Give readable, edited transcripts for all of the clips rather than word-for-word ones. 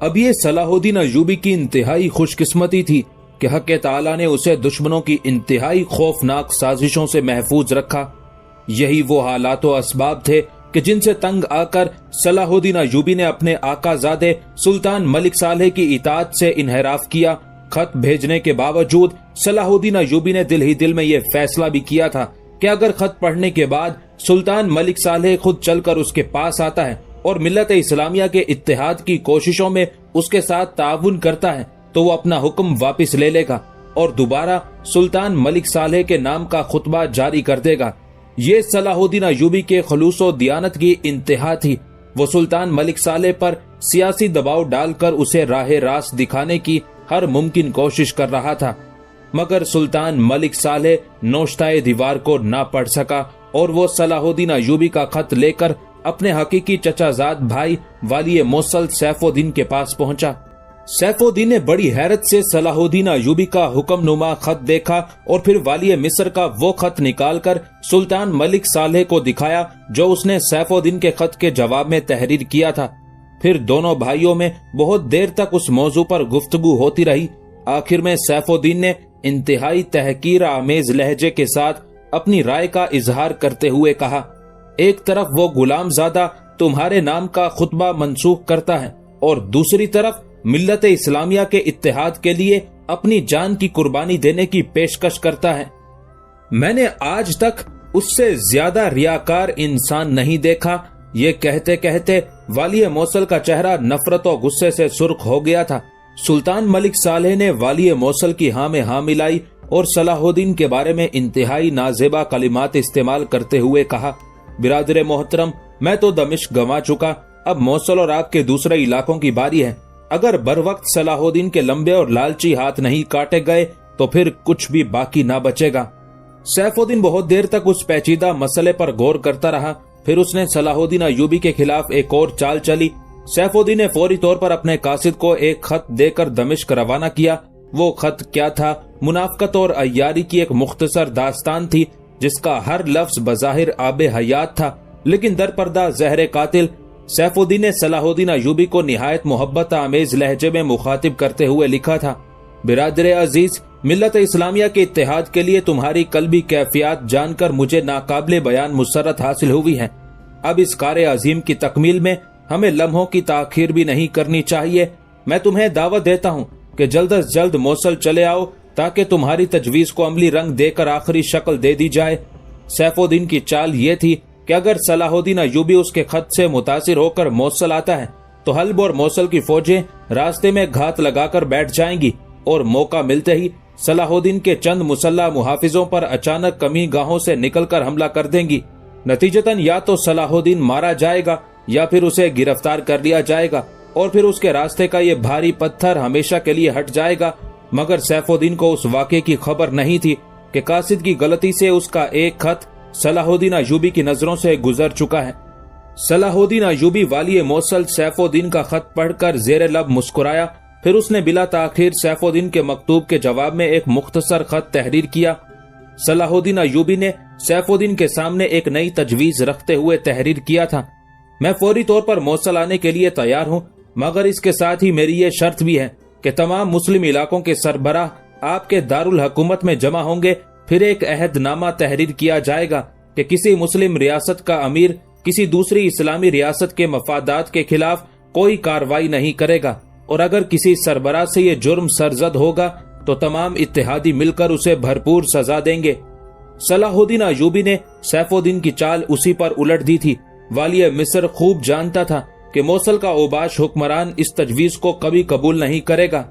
اب یہ صلاح الدین ایوبی کی انتہائی خوش قسمتی تھی کہ حق تعالی نے اسے دشمنوں کی انتہائی خوفناک سازشوں سے محفوظ رکھا۔ یہی وہ حالات و اسباب تھے کہ جن سے تنگ آ کر صلاح الدین ایوبی نے اپنے آقا زادے سلطان ملک صالح کی اطاعت سے انحراف کیا۔ خط بھیجنے کے باوجود صلاح الدین ایوبی نے دل ہی دل میں یہ فیصلہ بھی کیا تھا کہ اگر خط پڑھنے کے بعد سلطان ملک صالح خود چل کر اس کے پاس آتا ہے اور ملت اسلامیہ کے اتحاد کی کوششوں میں اس کے ساتھ تعاون کرتا ہے تو وہ اپنا حکم واپس لے لے گا اور دوبارہ سلطان ملک صالح کے نام کا خطبہ جاری کر دے گا۔ یہ صلاح الدین ایوبی کے خلوص و دیانت کی انتہا تھی۔ وہ سلطان ملک صالح پر سیاسی دباؤ ڈال کر اسے راہ راست دکھانے کی ہر ممکن کوشش کر رہا تھا، مگر سلطان ملک صالح نوشتہ دیوار کو نہ پڑھ سکا اور وہ صلاح الدین ایوبی کا خط لے کر اپنے حقیقی چچا زاد بھائی والی موصل سیف الدین کے پاس پہنچا۔ سیف الدین نے بڑی حیرت سے صلاح الدین ایوبی کا حکم نما خط دیکھا اور پھر والی مصر کا وہ خط نکال کر سلطان ملک صالح کو دکھایا جو اس نے سیف الدین کے خط کے جواب میں تحریر کیا تھا۔ پھر دونوں بھائیوں میں بہت دیر تک اس موضوع پر گفتگو ہوتی رہی۔ آخر میں سیف الدین نے انتہائی تحقیر آمیز لہجے کے ساتھ اپنی رائے کا اظہار کرتے ہوئے کہا، ایک طرف وہ غلام زادہ تمہارے نام کا خطبہ منسوخ کرتا ہے اور دوسری طرف ملت اسلامیہ کے اتحاد کے لیے اپنی جان کی قربانی دینے کی پیشکش کرتا ہے۔ میں نے آج تک اس سے زیادہ ریاکار انسان نہیں دیکھا۔ یہ کہتے کہتے والی موصل کا چہرہ نفرت و غصے سے سرخ ہو گیا تھا۔ سلطان ملک صالح نے والی موصل کی ہاں میں ہاں ملائی اور صلاح الدین کے بارے میں انتہائی نازیبا کلمات استعمال کرتے ہوئے کہا، برادر محترم، میں تو دمشق گنوا چکا، اب موصل اور آپ کے دوسرے علاقوں کی باری ہے۔ اگر بر وقت صلاح الدین کے لمبے اور لالچی ہاتھ نہیں کاٹے گئے تو پھر کچھ بھی باقی نہ بچے گا۔ سیف الدین بہت دیر تک اس پیچیدہ مسئلے پر غور کرتا رہا، پھر اس نے صلاح الدین ایوبی کے خلاف ایک اور چال چلی۔ سیف الدین نے فوری طور پر اپنے قاصد کو ایک خط دے کر دمشق روانہ کیا۔ وہ خط کیا تھا؟ منافقت اور عیاری کی ایک مختصر داستان تھی جس کا ہر لفظ بظاہر آب حیات تھا، لیکن در پردہ زہر قاتل۔ سیف الدین نے صلاح الدین ایوبی کو نہایت محبت آمیز لہجے میں مخاطب کرتے ہوئے لکھا تھا، برادر عزیز، ملت اسلامیہ کے اتحاد کے لیے تمہاری قلبی کیفیات جان کر مجھے ناقابل بیان مسرت حاصل ہوئی ہے۔ اب اس کار عظیم کی تکمیل میں ہمیں لمحوں کی تاخیر بھی نہیں کرنی چاہیے۔ میں تمہیں دعوت دیتا ہوں کہ جلد از جلد موصل چلے آؤ تاکہ تمہاری تجویز کو عملی رنگ دے کر آخری شکل دے دی جائے۔ سیف الدین کی چال یہ تھی کہ اگر صلاح الدین ایوبی اس کے خط سے متاثر ہو کر موصل آتا ہے تو حلب اور موصل کی فوجیں راستے میں گھات لگا کر بیٹھ جائیں گی اور موقع ملتے ہی صلاح الدین کے چند مسلح محافظوں پر اچانک کمی گاہوں سے نکل کر حملہ کر دیں گی۔ نتیجتاً یا تو صلاح الدین مارا جائے گا یا پھر اسے گرفتار کر لیا جائے گا اور پھر اس کے راستے کا یہ بھاری پتھر ہمیشہ کے لیے ہٹ جائے گا۔ مگر سیف الدین کو اس واقعے کی خبر نہیں تھی کہ قاصد کی غلطی سے اس کا ایک خط صلاح الدین ایوبی کی نظروں سے گزر چکا ہے۔ صلاح الدین ایوبی والی موصل سیف الدین کا خط پڑھ کر زیر لب مسکرایا، پھر اس نے بلا تاخیر سیف الدین کے مکتوب کے جواب میں ایک مختصر خط تحریر کیا۔ صلاح الدین ایوبی نے سیف الدین کے سامنے ایک نئی تجویز رکھتے ہوئے تحریر کیا تھا، میں فوری طور پر موصل آنے کے لیے تیار ہوں، مگر اس کے ساتھ ہی میری یہ شرط بھی ہے کہ تمام مسلم علاقوں کے سربراہ آپ کے دارالحکومت میں جمع ہوں گے۔ پھر ایک عہد نامہ تحریر کیا جائے گا کہ کسی مسلم ریاست کا امیر کسی دوسری اسلامی ریاست کے مفادات کے خلاف کوئی کارروائی نہیں کرے گا، اور اگر کسی سربراہ سے یہ جرم سرزد ہوگا تو تمام اتحادی مل کر اسے بھرپور سزا دیں گے۔ صلاح الدین ایوبی نے سیف الدین کی چال اسی پر الٹ دی تھی۔ والی مصر خوب جانتا تھا کہ موصل کا اوباش حکمران اس تجویز کو کبھی قبول نہیں کرے گا۔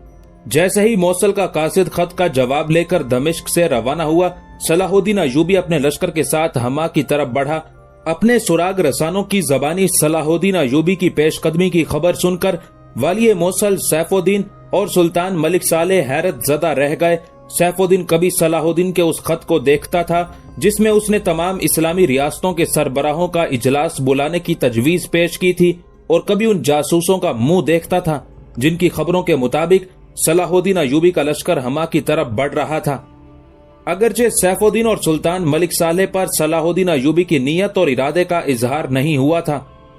جیسے ہی موصل کا قاصد خط کا جواب لے کر دمشق سے روانہ ہوا، صلاح الدین ایوبی اپنے لشکر کے ساتھ ہما کی طرف بڑھا۔ اپنے سراغ رسانوں کی زبانی صلاح الدین ایوبی کی پیش قدمی کی خبر سن کر والی موصل سیف الدین اور سلطان ملک صالح حیرت زدہ رہ گئے۔ سیف الدین کبھی صلاح الدین کے اس خط کو دیکھتا تھا جس میں اس نے تمام اسلامی ریاستوں کے سربراہوں کا اجلاس بلانے کی تجویز پیش کی تھی، اور کبھی ان جاسوسوں کا منہ دیکھتا تھا جن کی خبروں کے مطابق صلاح الدین ایوبی کا لشکر ہما کی طرف بڑھ رہا تھا۔ اگرچہ سیف الدین اور سلطان ملک صالح پر صلاح الدین ایوبی کی نیت اور ارادے کا اظہار نہیں ہوا تھا،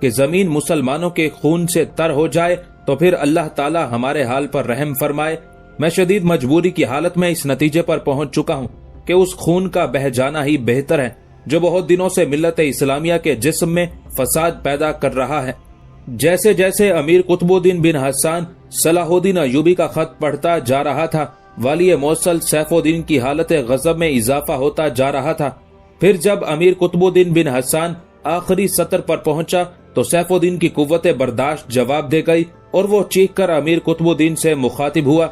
کہ زمین مسلمانوں کے خون سے تر ہو جائے تو پھر اللہ تعالی ہمارے حال پر رحم فرمائے۔ میں شدید مجبوری کی حالت میں اس نتیجے پر پہنچ چکا ہوں کہ اس خون کا بہہ جانا ہی بہتر ہے جو بہت دنوں سے ملت اسلامیہ کے جسم میں فساد پیدا کر رہا ہے۔ جیسے جیسے امیر قطب الدین بن حسان صلاح الدین ایوبی کا خط پڑھتا جا رہا تھا، والی موصل سیف الدین کی حالت غضب میں اضافہ ہوتا جا رہا تھا۔ پھر جب امیر قطب الدین بن حسان آخری سطر پر پہنچا تو سیف الدین کی قوت برداشت جواب دے گئی اور وہ چیخ کر امیر قطب الدین سے مخاطب ہوا،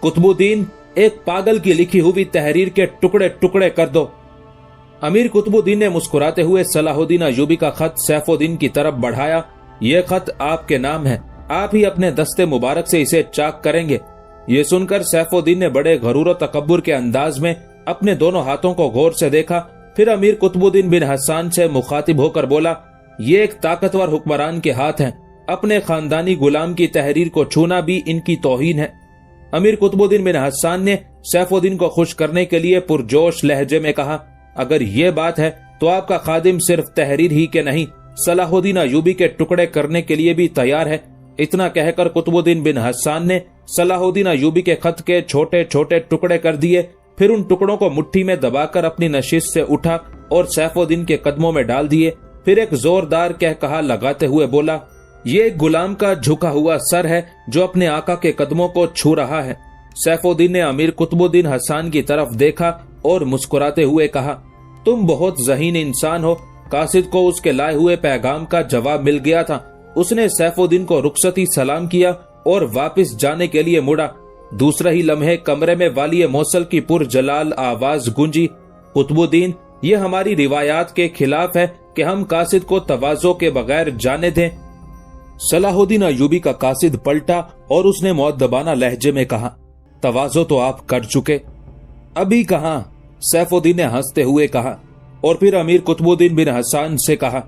قطب الدین، ایک پاگل کی لکھی ہوئی تحریر کے ٹکڑے ٹکڑے کر دو۔ امیر قطب الدین نے مسکراتے ہوئے صلاح الدین ایوبی کا خط سیف الدین کی طرف بڑھایا۔ یہ خط آپ کے نام ہے، آپ ہی اپنے دستے مبارک سے اسے چاک کریں گے۔ یہ سن کر سیف الدین نے بڑے غرور و تکبر کے انداز میں اپنے دونوں ہاتھوں کو غور سے دیکھا، پھر امیر قطب الدین بن حسان سے مخاطب ہو کر بولا، یہ ایک طاقتور حکمران کے ہاتھ ہیں، اپنے خاندانی غلام کی تحریر کو چھونا بھی ان کی توہین ہے۔ امیر قطب الدین بن حسان نے سیف الدین کو خوش کرنے کے لیے پرجوش لہجے میں کہا، اگر یہ بات ہے تو آپ کا خادم صرف تحریر ہی کے نہیں، صلاح الدین ایوبی کے ٹکڑے کرنے کے لیے بھی تیار ہے۔ اتنا کہہ کر قطب الدین بن حسان نے صلاح الدین ایوبی کے خط کے چھوٹے چھوٹے ٹکڑے کر دیے، پھر ان ٹکڑوں کو مٹھی میں دبا کر اپنی نشست سے اٹھا اور سیف الدین کے قدموں میں ڈال دیے، پھر ایک زوردار کہا لگاتے ہوئے بولا، یہ ایک غلام کا جھکا ہوا سر ہے جو اپنے آقا کے قدموں کو چھو رہا ہے۔ سیف الدین نے امیر قطب الدین حسان کی طرف دیکھا اور مسکراتے ہوئے کہا، تم بہت ذہین انسان ہو۔ قاصد کو اس کے لائے ہوئے پیغام کا جواب مل گیا تھا۔ اس نے سیف الدین کو رخصتی سلام کیا اور واپس جانے کے لیے مڑا۔ دوسرے ہی لمحے کمرے میں والی موصل کی پرجلال آواز گونجی، قطب الدین، یہ ہماری روایات کے خلاف ہے کہ ہم قاصد کو تواضع کے بغیر جانے دیں۔ صلاح الدین ایوبی کا قاصد پلٹا اور اس نے مؤدبانہ لہجے میں کہا، تواضع تو آپ کر چکے۔ ابھی کہاں؟ سیف الدین نے ہنستے ہوئے کہا، اور پھر امیر قطب الدین بن حسان سے کہا،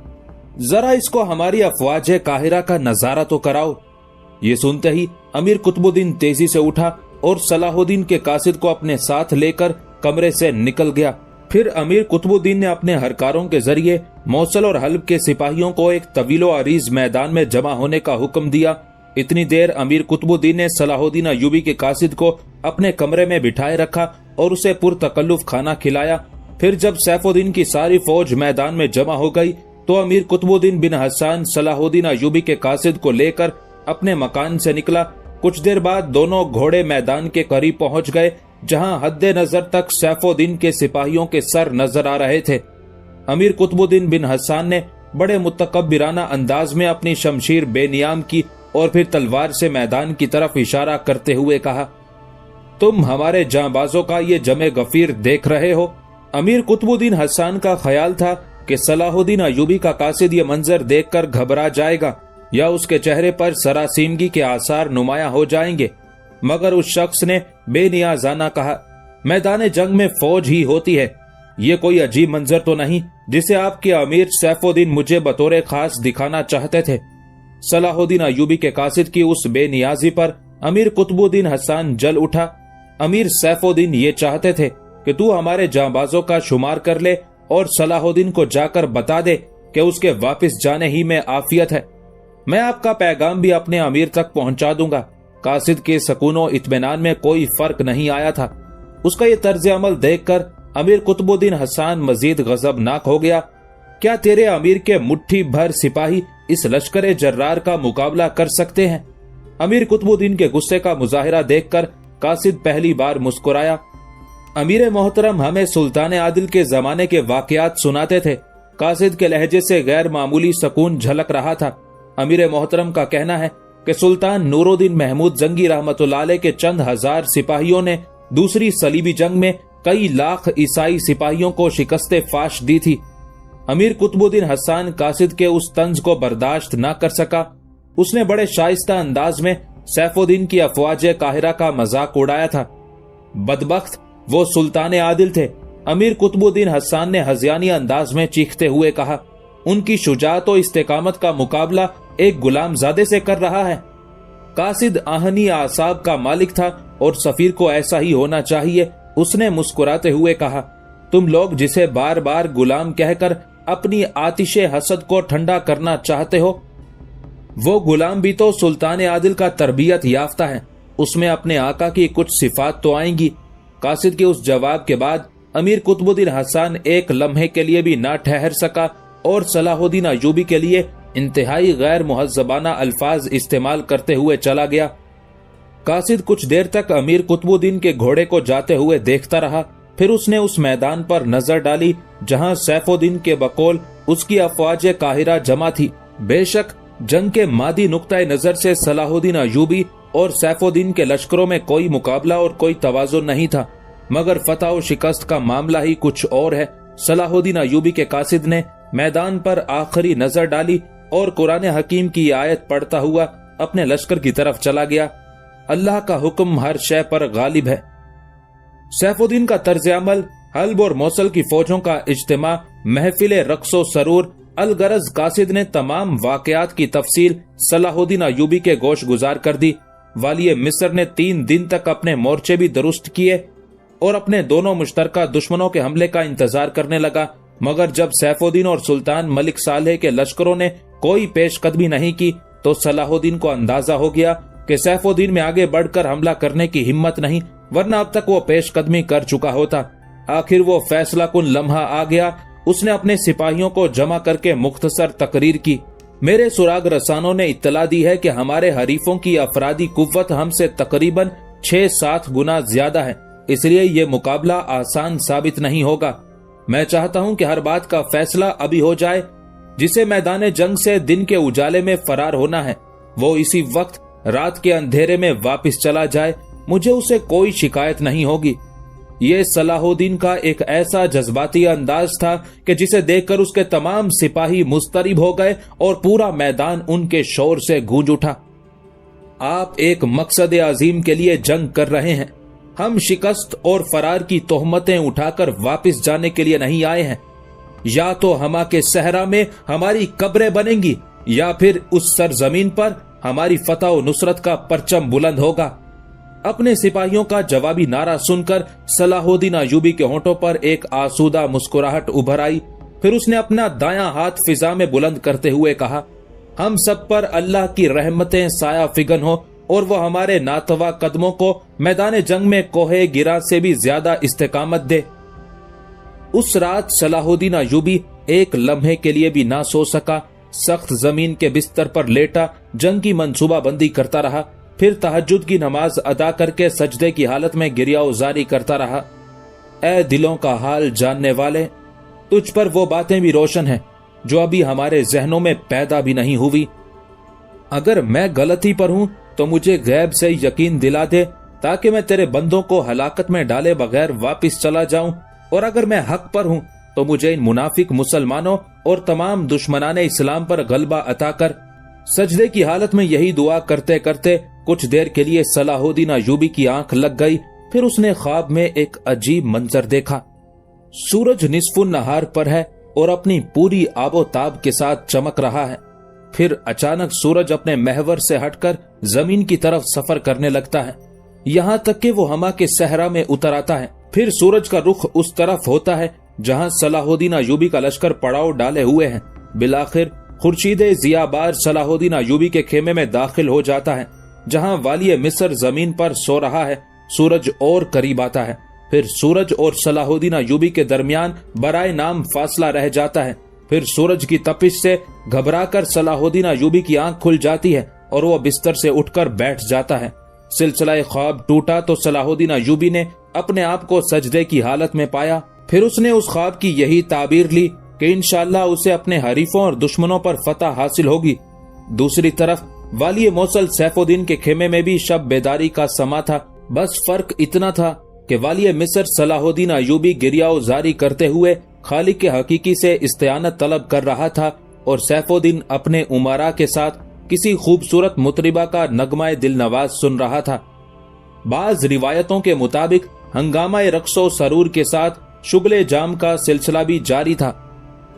ذرا اس کو ہماری افواج قاہرہ کا نظارہ تو کراؤ۔ یہ سنتے ہی امیر قطب الدین تیزی سے اٹھا اور صلاح الدین کے قاصد کو اپنے ساتھ لے کر کمرے سے نکل گیا۔ پھر امیر قطب الدین نے اپنے ہرکاروں کے ذریعے موصل اور حلب کے سپاہیوں کو ایک طویل و عریض میدان میں جمع ہونے کا حکم دیا۔ اتنی دیر امیر قطب الدین نے صلاح الدین ایوبی کے قاصد کو اپنے کمرے میں بٹھائے رکھا اور اسے پرتکلف کھانا کھلایا۔ پھر جب سیف الدین کی ساری فوج میدان میں جمع ہو گئی تو امیر قطب الدین بن حسان صلاح الدین ایوبی کے قاصد کو لے کر اپنے مکان سے نکلا۔ کچھ دیر بعد دونوں گھوڑے میدان کے قریب پہنچ گئے جہاں حد نظر تک سیف الدین کے سپاہیوں کے سر نظر آ رہے تھے۔ امیر قطب الدین بن حسان نے بڑے متکبرانہ انداز میں اپنی شمشیر بے نیام کی اور پھر تلوار سے میدان کی طرف اشارہ کرتے ہوئے کہا، تم ہمارے جانبازوں کا یہ جمع غفیر دیکھ رہے ہو؟ امیر قطب الدین حسان کا خیال تھا کہ صلاح الدین ایوبی کا قاصد یہ منظر دیکھ کر گھبرا جائے گا یا اس کے چہرے پر سراسیمگی کے آثار نمایاں ہو جائیں گے، مگر اس شخص نے بے نیازانہ کہا، میدان جنگ میں فوج ہی ہوتی ہے، یہ کوئی عجیب منظر تو نہیں جسے آپ کے امیر سیف الدین مجھے بطور خاص دکھانا چاہتے تھے۔ صلاح الدین ایوبی کے قاصد کی اس بے نیازی پر امیر قطب الدین حسان جل اٹھا۔ امیر سیف الدین یہ چاہتے تھے کہ تو ہمارے جانبازوں کا شمار کر لے اور صلاح الدین کو جا کر بتا دے کہ اس کے واپس جانے ہی میں عافیت ہے۔ میں آپ کا پیغام بھی اپنے امیر تک پہنچا دوں گا۔ قاصد کے سکون و اطمینان میں کوئی فرق نہیں آیا تھا۔ اس کا یہ طرز عمل دیکھ کر امیر قطب الدین حسان مزید غضبناک ہو گیا۔ کیا تیرے امیر کے مٹھی بھر سپاہی اس لشکر جرار کا مقابلہ کر سکتے ہیں؟ امیر قطب الدین کے غصے کا مظاہرہ دیکھ کر قاصد پہلی بار مسکرایا۔ امیر محترم ہمیں سلطان عادل کے زمانے کے واقعات سناتے تھے۔ قاصد کے لہجے سے غیر معمولی سکون جھلک رہا تھا۔ امیر محترم کا کہنا ہے کہ سلطان نور الدین محمود زنگی رحمت اللہ علیہ کے چند ہزار سپاہیوں نے دوسری صلیبی جنگ میں کئی لاکھ عیسائی سپاہیوں کو شکست فاش دی تھی۔ امیر قطب الدین حسان قاصد کے اس طنز کو برداشت نہ کر سکا۔ اس نے بڑے شائستہ انداز میں سیف الدین کی افواج قاہرہ کا مذاق اڑایا تھا۔ بدبخت، وہ سلطان عادل تھے۔ امیر قطب الدین حسان نے ہذیانی انداز میں چیختے ہوئے کہا، ان کی شجاعت و استقامت کا مقابلہ ایک غلام زادے سے کر رہا ہے۔ قاصد آہنی اعصاب کا مالک تھا اور سفیر کو ایسا ہی ہونا چاہیے۔ اس نے مسکراتے ہوئے کہا، تم لوگ جسے بار بار غلام کہہ کر اپنی آتش حسد کو ٹھنڈا کرنا چاہتے ہو؟ وہ غلام بھی تو سلطان عادل کا تربیت یافتہ ہے، اس میں اپنے آقا کی کچھ صفات تو آئیں گی۔ قاصد کے اس جواب کے بعد امیر قطب الدین حسان ایک لمحے کے لیے بھی نہ ٹھہر سکا اور صلاح الدین ایوبی کے لیے انتہائی غیر مہذبانہ الفاظ استعمال کرتے ہوئے چلا گیا۔ قاصد کچھ دیر تک امیر قطب الدین کے گھوڑے کو جاتے ہوئے دیکھتا رہا، پھر اس نے اس میدان پر نظر ڈالی جہاں سیف الدین کے بقول اس کی افواج قاہرہ جمع تھی۔ بے شک جنگ کے مادی نقطۂ نظر سے صلاح الدین ایوبی اور سیف الدین کے لشکروں میں کوئی مقابلہ اور کوئی توازن نہیں تھا، مگر فتح و شکست کا معاملہ ہی کچھ اور ہے۔ صلاح الدین ایوبی کے قاصد نے میدان پر آخری نظر ڈالی اور قرآن حکیم کی آیت پڑھتا ہوا اپنے لشکر کی طرف چلا گیا۔ اللہ کا حکم ہر شے پر غالب ہے۔ سیف الدین کا طرز عمل، حلب اور موصل کی فوجوں کا اجتماع، محفل رقص و سرور، الغرض قاصد نے تمام واقعات کی تفصیل صلاح الدین ایوبی کے گوش گزار کر دی۔ والی مصر نے 3 دن تک اپنے مورچے بھی درست کیے اور اپنے دونوں مشترکہ دشمنوں کے حملے کا انتظار کرنے لگا، مگر جب سیف الدین اور سلطان ملک صالح کے لشکروں نے کوئی پیش قدمی نہیں کی تو صلاح الدین کو اندازہ ہو گیا کہ سیف الدین میں آگے بڑھ کر حملہ کرنے کی ہمت نہیں، ورنہ اب تک وہ پیش قدمی کر چکا ہوتا۔ آخر وہ فیصلہ کن لمحہ آ گیا۔ اس نے اپنے سپاہیوں کو جمع کر کے مختصر تقریر کی۔ میرے سراغ رسانوں نے اطلاع دی ہے کہ ہمارے حریفوں کی افرادی قوت ہم سے تقریباً 6-7 گنا زیادہ ہے، اس لیے یہ مقابلہ آسان ثابت نہیں ہوگا۔ میں چاہتا ہوں کہ ہر بات کا فیصلہ ابھی ہو جائے۔ جسے میدان جنگ سے دن کے اجالے میں فرار ہونا ہے وہ اسی وقت رات کے اندھیرے میں واپس چلا جائے، مجھے اسے کوئی شکایت نہیں ہوگی۔ یہ صلاح الدین کا ایک ایسا جذباتی انداز تھا کہ جسے دیکھ کر اس کے تمام سپاہی مضطرب ہو گئے اور پورا میدان ان کے شور سے گونج اٹھا۔ آپ ایک مقصد عظیم کے لیے جنگ کر رہے ہیں، ہم شکست اور فرار کی تہمتیں اٹھا کر واپس جانے کے لیے نہیں آئے ہیں۔ یا تو ہما کے صحرا میں ہماری قبریں بنیں گی یا پھر اس سرزمین پر ہماری فتح و نصرت کا پرچم بلند ہوگا۔ اپنے سپاہیوں کا جوابی نعرہ سن کر صلاح الدین ایوبی کے ہونٹوں پر ایک آسودہ مسکراہٹ ابھر آئی، پھر اس نے اپنا دایاں ہاتھ فضا میں بلند کرتے ہوئے کہا، ہم سب پر اللہ کی رحمتیں سایہ فگن ہو اور وہ ہمارے ناتواں قدموں کو میدان جنگ میں کوہ گرا سے بھی زیادہ استقامت دے۔ اس رات صلاح الدین ایوبی ایک لمحے کے لیے بھی نہ سو سکا، سخت زمین کے بستر پر لیٹا جنگ کی منصوبہ بندی کرتا رہا، پھر تہجد کی نماز ادا کر کے سجدے کی حالت میں گریا ازاری کرتا رہا۔ اے دلوں کا حال جاننے والے، تجھ پر وہ باتیں بھی روشن ہیں جو ابھی ہمارے ذہنوں میں پیدا بھی نہیں ہوئی۔ اگر میں غلطی پر ہوں تو مجھے غیب سے یقین دلا دے تاکہ میں تیرے بندوں کو ہلاکت میں ڈالے بغیر واپس چلا جاؤں، اور اگر میں حق پر ہوں تو مجھے ان منافق مسلمانوں اور تمام دشمنان اسلام پر غلبہ عطا کر۔ سجدے کی حالت میں یہی دعا کرتے کرتے کچھ دیر کے لیے صلاح الدین ایوبی کی آنکھ لگ گئی، پھر اس نے خواب میں ایک عجیب منظر دیکھا۔ سورج نصف النہار پر ہے اور اپنی پوری آب و تاب کے ساتھ چمک رہا ہے، پھر اچانک سورج اپنے محور سے ہٹ کر زمین کی طرف سفر کرنے لگتا ہے، یہاں تک کہ وہ ہما کے صحرا میں اتر آتا ہے۔ پھر سورج کا رخ اس طرف ہوتا ہے جہاں صلاح الدین ایوبی کا لشکر پڑاؤ ڈالے ہوئے ہیں۔ بالآخر خورشید ضیاء بار صلاح الدین ایوبی کے خیمے میں داخل ہو جاتا ہے جہاں والی مصر زمین پر سو رہا ہے۔ سورج اور قریب آتا ہے، پھر سورج اور صلاح الدین ایوبی کے درمیان برائے نام فاصلہ رہ جاتا ہے۔ پھر سورج کی تپش سے گھبرا کر صلاح الدین ایوبی کی آنکھ کھل جاتی ہے اور وہ بستر سے اٹھ کر بیٹھ جاتا ہے۔ سلسلہ خواب ٹوٹا تو صلاح الدین ایوبی نے اپنے آپ کو سجدے کی حالت میں پایا، پھر اس نے اس خواب کی یہی تعبیر لی کہ انشاءاللہ اسے اپنے حریفوں اور دشمنوں پر فتح حاصل ہوگی۔ دوسری طرف والی موصل سیف الدین کے خیمے میں بھی شب بیداری کا سما تھا، بس فرق اتنا تھا کہ والی مصر صلاح الدین ایوبی گریہ وزاری کرتے ہوئے خالق کے حقیقی سے استعانت طلب کر رہا تھا اور سیف الدین اپنے امراء کے ساتھ کسی خوبصورت مطربہ کا نغمہ دل نواز سن رہا تھا۔ بعض روایتوں کے مطابق ہنگامہ رقص و سرور کے ساتھ شغل جام کا سلسلہ بھی جاری تھا۔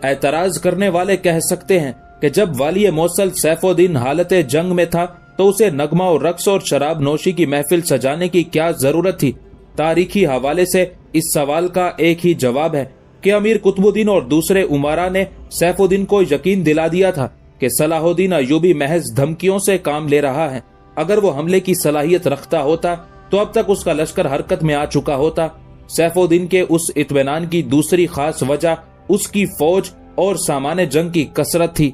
اعتراض کرنے والے کہہ سکتے ہیں کہ جب والی موصل سیف الدین حالت جنگ میں تھا تو اسے نغمہ و رقص اور شراب نوشی کی محفل سجانے کی کیا ضرورت تھی؟ تاریخی حوالے سے اس سوال کا ایک ہی جواب ہے کہ امیر قطب الدین اور دوسرے امراء نے سیف الدین کو یقین دلا دیا تھا کہ صلاح الدین ایوبی محض دھمکیوں سے کام لے رہا ہے. اگر وہ حملے کی صلاحیت رکھتا ہوتا تو اب تک اس کا لشکر حرکت میں آ چکا ہوتا. سیف الدین کے اس اطمینان کی دوسری خاص وجہ اس کی فوج اور سامان جنگ کی کثرت تھی.